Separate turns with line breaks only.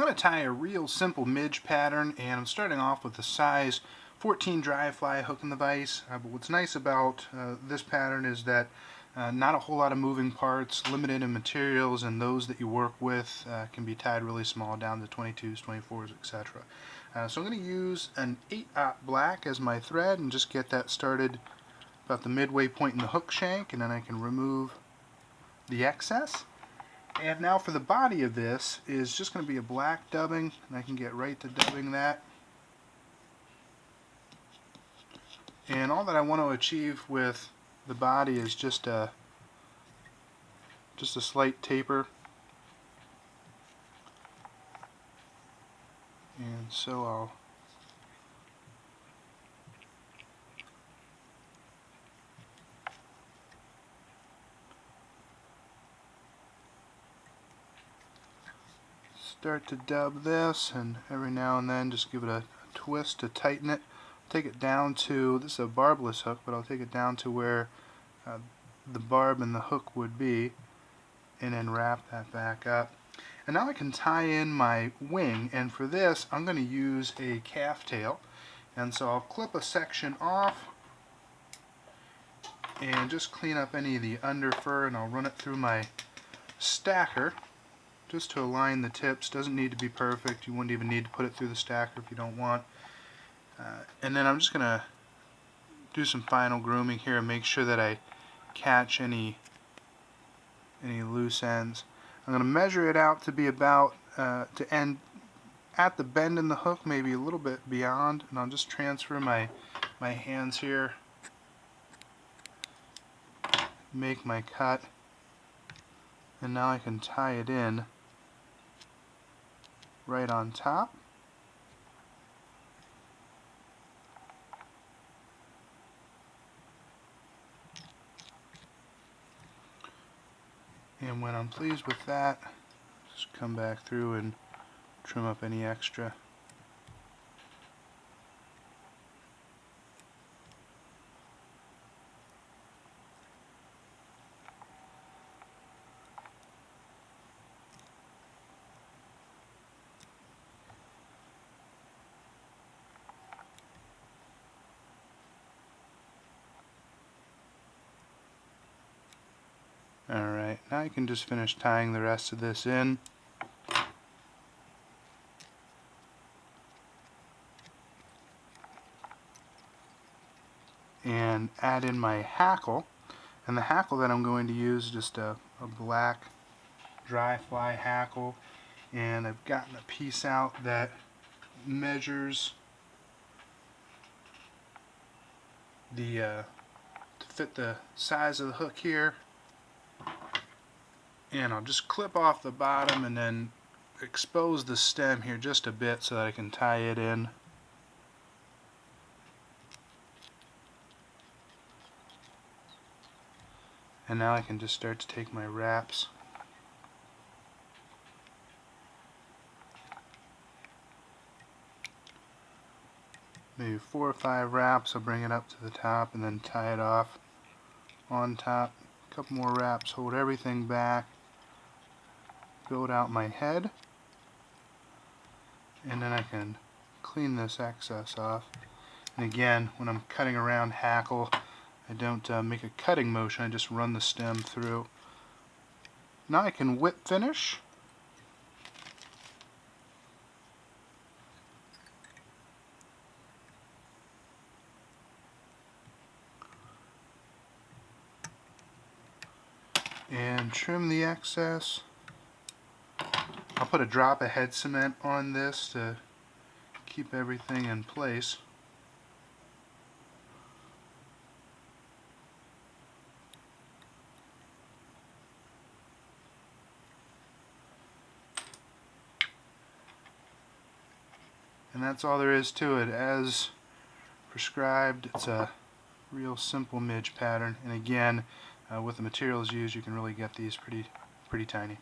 I'm going to tie a real simple midge pattern, and I'm starting off with a size 14 dry fly hook in the vise. But what's nice about this pattern is that not a whole lot of moving parts, limited in materials, and those that you work with can be tied really small down to 22s, 24s, etc. So I'm going to use an 8/0 black as my thread and just get that started about the midway point in the hook shank, and then I can remove the excess. And now for the body of this is just going to be a black dubbing, and I can get right to dubbing that. And all that I want to achieve with the body is just a slight taper. And so I'll start to dub this, and every now and then just give it a twist to tighten it. Take it down to, this is a barbless hook, but I'll take it down to where the barb and the hook would be, and then wrap that back up. And now I can tie in my wing, and for this I'm going to use a calf tail. And so I'll clip a section off and just clean up any of the under fur, and I'll run it through my stacker just to align the tips. Doesn't need to be perfect. You wouldn't even need to put it through the stacker if you don't want. And then I'm just going to do some final grooming here and make sure that I catch any loose ends. I'm going to measure it out to be about to end at the bend in the hook, maybe a little bit beyond, and I'll just transfer my hands here, make my cut, and now I can tie it in right on top. And when I'm pleased with that, just come back through and trim up any extra. Alright, now I can just finish tying the rest of this in. And add in my hackle. And the hackle that I'm going to use is just a black dry fly hackle. And I've gotten a piece out that measures to fit the size of the hook here. And I'll just clip off the bottom and then expose the stem here just a bit so that I can tie it in. And now I can just start to take my wraps. Maybe 4 or 5 wraps. I'll bring it up to the top and then tie it off on top. A couple more wraps, hold everything back. Build out my head, and then I can clean this excess off. And again, when I'm cutting around hackle, I don't make a cutting motion, I just run the stem through. Now I can whip finish. And trim the excess. I'll put a drop of head cement on this to keep everything in place. And that's all there is to it. As prescribed, it's a real simple midge pattern. And again, with the materials used, you can really get these pretty tiny.